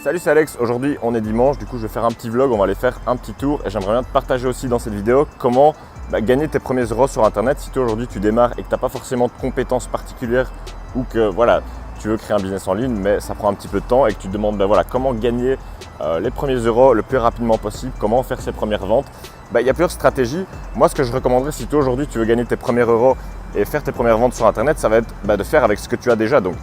Salut, c'est Alex. Aujourd'hui, on est dimanche. Du coup, je vais faire un petit vlog. On va aller faire un petit tour et j'aimerais bien te partager aussi dans cette vidéo comment gagner tes premiers euros sur Internet. Si toi aujourd'hui tu démarres et que tu n'as pas forcément de compétences particulières ou que tu veux créer un business en ligne, mais ça prend un petit peu de temps et que tu te demandes comment gagner les premiers euros le plus rapidement possible, comment faire ses premières ventes. Il y a plusieurs stratégies. Moi, ce que je recommanderais si toi aujourd'hui tu veux gagner tes premiers euros et faire tes premières ventes sur Internet, ça va être de faire avec ce que tu as déjà. Donc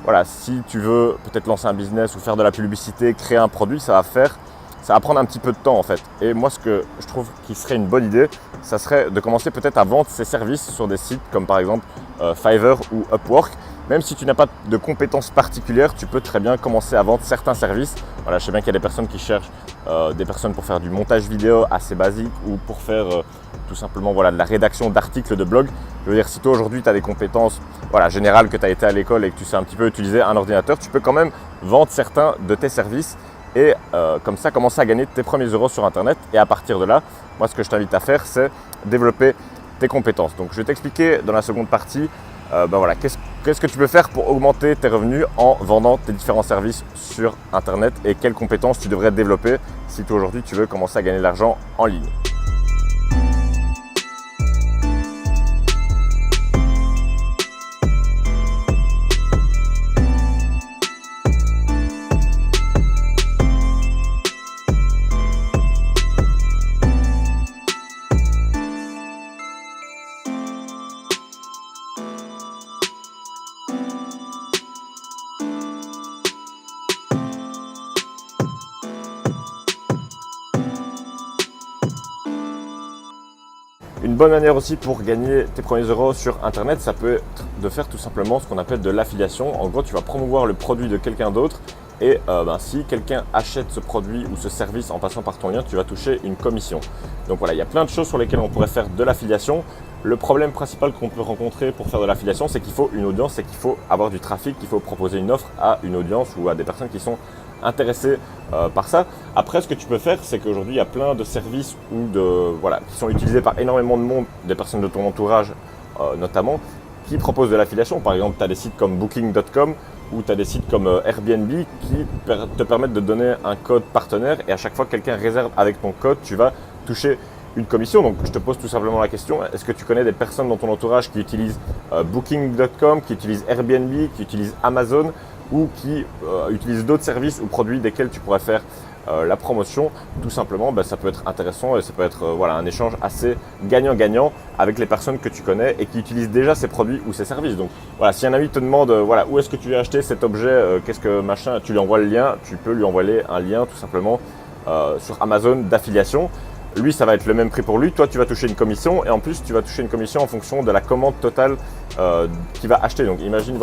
voilà, si tu veux peut-être lancer un business ou faire de la publicité, créer un produit, ça va prendre un petit peu de temps en fait. Et moi, ce que je trouve qui serait une bonne idée, ça serait de commencer peut-être à vendre ses services sur des sites comme par exemple Fiverr ou Upwork. Même si tu n'as pas de compétences particulières, tu peux très bien commencer à vendre certains services. Voilà, je sais bien qu'il y a des personnes qui cherchent des personnes pour faire du montage vidéo assez basique ou pour faire tout simplement de la rédaction d'articles de blog. Je veux dire, si toi aujourd'hui tu as des compétences générales, que tu as été à l'école et que tu sais un petit peu utiliser un ordinateur, tu peux quand même vendre certains de tes services et comme ça commencer à gagner tes premiers euros sur Internet. Et à partir de là, moi ce que je t'invite à faire, c'est développer tes compétences. Donc je vais t'expliquer dans la seconde partie qu'est-ce que tu peux faire pour augmenter tes revenus en vendant tes différents services sur Internet et quelles compétences tu devrais développer si toi aujourd'hui tu veux commencer à gagner de l'argent en ligne. Une bonne manière aussi pour gagner tes premiers euros sur Internet, ça peut être de faire tout simplement ce qu'on appelle de l'affiliation. En gros, tu vas promouvoir le produit de quelqu'un d'autre et si quelqu'un achète ce produit ou ce service en passant par ton lien, tu vas toucher une commission. Donc voilà, il y a plein de choses sur lesquelles on pourrait faire de l'affiliation. Le problème principal qu'on peut rencontrer pour faire de l'affiliation, c'est qu'il faut une audience, c'est qu'il faut avoir du trafic, qu'il faut proposer une offre à une audience ou à des personnes qui sont intéressés par ça. Après, ce que tu peux faire, c'est qu'aujourd'hui, il y a plein de services qui sont utilisés par énormément de monde, des personnes de ton entourage notamment, qui proposent de l'affiliation. Par exemple, tu as des sites comme Booking.com ou tu as des sites comme Airbnb qui te permettent de donner un code partenaire et à chaque fois que quelqu'un réserve avec ton code, tu vas toucher une commission. Donc, je te pose tout simplement la question, est-ce que tu connais des personnes dans ton entourage qui utilisent Booking.com, qui utilisent Airbnb, qui utilisent Amazon ou qui utilisent d'autres services ou produits desquels tu pourrais faire la promotion? Tout simplement, ça peut être intéressant et ça peut être un échange assez gagnant-gagnant avec les personnes que tu connais et qui utilisent déjà ces produits ou ces services. Donc voilà, si un ami te demande où est-ce que tu veux acheter cet objet, qu'est-ce que machin, tu lui envoies le lien, tu peux lui envoyer un lien tout simplement sur Amazon d'affiliation. Lui, ça va être le même prix pour lui. Toi, tu vas toucher une commission et en plus, tu vas toucher une commission en fonction de la commande totale qu'il va acheter. Donc, imagine,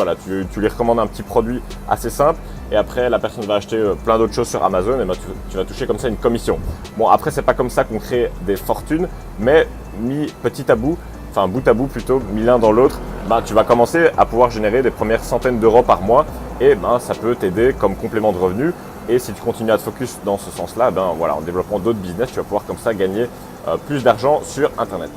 tu lui recommandes un petit produit assez simple et après, la personne va acheter plein d'autres choses sur Amazon et tu vas toucher comme ça une commission. Bon, après, c'est pas comme ça qu'on crée des fortunes, mais mis petit à bout, enfin bout à bout plutôt, mis l'un dans l'autre, tu vas commencer à pouvoir générer des premières centaines d'euros par mois et ça peut t'aider comme complément de revenus. Et si tu continues à te focus dans ce sens-là, en développant d'autres business, tu vas pouvoir comme ça gagner plus d'argent sur Internet.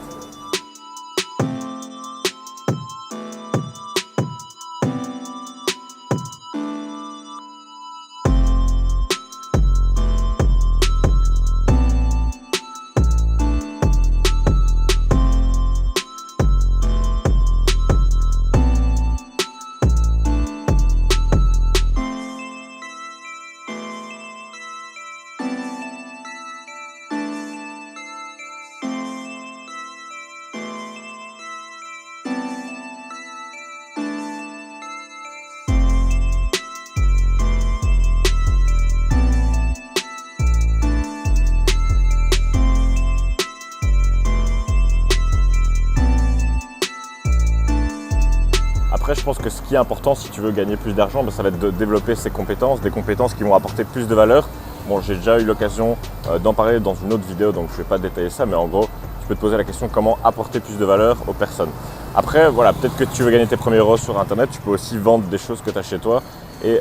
Après, je pense que ce qui est important si tu veux gagner plus d'argent, ça va être de développer ses compétences, des compétences qui vont apporter plus de valeur. Bon, j'ai déjà eu l'occasion d'en parler dans une autre vidéo, donc je ne vais pas détailler ça, mais en gros, tu peux te poser la question comment apporter plus de valeur aux personnes. Après, peut-être que tu veux gagner tes premiers euros sur Internet, tu peux aussi vendre des choses que tu as chez toi et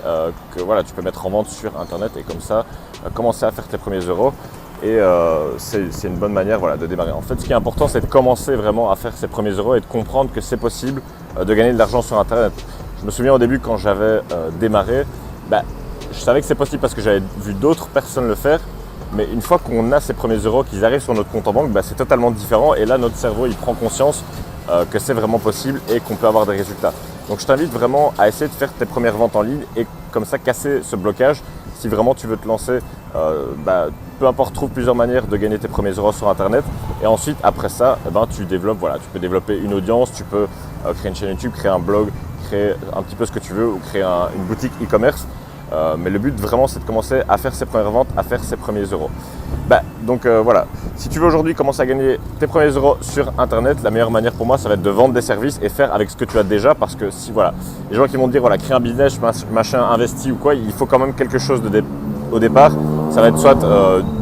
que tu peux mettre en vente sur Internet et comme ça, commencer à faire tes premiers euros. Et c'est une bonne manière de démarrer. En fait, ce qui est important, c'est de commencer vraiment à faire ses premiers euros et de comprendre que c'est possible de gagner de l'argent sur Internet. Je me souviens au début, quand j'avais démarré, je savais que c'est possible parce que j'avais vu d'autres personnes le faire. Mais une fois qu'on a ces premiers euros, qu'ils arrivent sur notre compte en banque, c'est totalement différent. Et là, notre cerveau, il prend conscience que c'est vraiment possible et qu'on peut avoir des résultats. Donc je t'invite vraiment à essayer de faire tes premières ventes en ligne et comme ça casser ce blocage. Si vraiment tu veux te lancer, peu importe, trouve plusieurs manières de gagner tes premiers euros sur Internet. Et ensuite, après ça, tu développes, tu peux développer une audience, tu peux créer une chaîne YouTube, créer un blog, créer un petit peu ce que tu veux ou créer une boutique e-commerce. Mais le but vraiment c'est de commencer à faire ses premières ventes, à faire ses premiers euros. Donc voilà, si tu veux aujourd'hui commencer à gagner tes premiers euros sur Internet, la meilleure manière pour moi ça va être de vendre des services et faire avec ce que tu as déjà, parce que si les gens qui vont te dire créer un business, machin, investi ou quoi, il faut quand même quelque chose au départ. Ça va être soit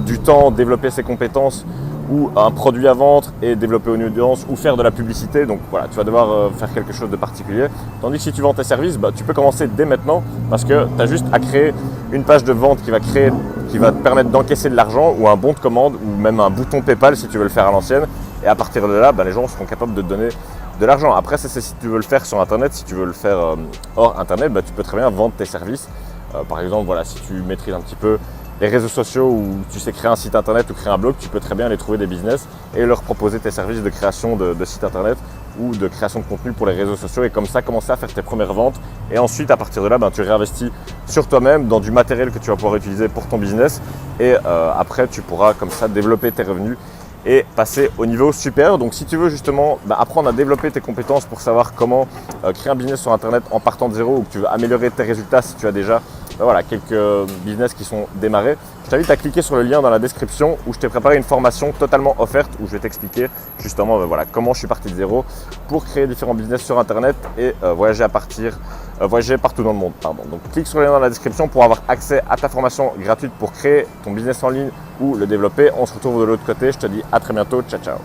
du temps, développer ses compétences ou un produit à vendre et développer une audience ou faire de la publicité. Donc voilà, tu vas devoir faire quelque chose de particulier. Tandis que si tu vends tes services, tu peux commencer dès maintenant parce que tu as juste à créer une page de vente qui va te permettre d'encaisser de l'argent ou un bon de commande ou même un bouton PayPal si tu veux le faire à l'ancienne. Et à partir de là, les gens seront capables de te donner de l'argent. Après, c'est si tu veux le faire sur Internet. Si tu veux le faire hors Internet, tu peux très bien vendre tes services. Par exemple, si tu maîtrises un petit peu les réseaux sociaux ou tu sais créer un site internet ou créer un blog, tu peux très bien aller trouver des business et leur proposer tes services de création de site internet ou de création de contenu pour les réseaux sociaux et comme ça commencer à faire tes premières ventes et ensuite à partir de là tu réinvestis sur toi-même dans du matériel que tu vas pouvoir utiliser pour ton business et après tu pourras comme ça développer tes revenus et passer au niveau supérieur. Donc si tu veux justement apprendre à développer tes compétences pour savoir comment créer un business sur internet en partant de zéro ou que tu veux améliorer tes résultats si tu as déjà quelques business qui sont démarrés, je t'invite à cliquer sur le lien dans la description où je t'ai préparé une formation totalement offerte où je vais t'expliquer justement comment je suis parti de zéro pour créer différents business sur internet et voyager partout dans le monde. Donc clique sur le lien dans la description pour avoir accès à ta formation gratuite pour créer ton business en ligne ou le développer. On se retrouve de l'autre côté. Je te dis à très bientôt. Ciao, ciao.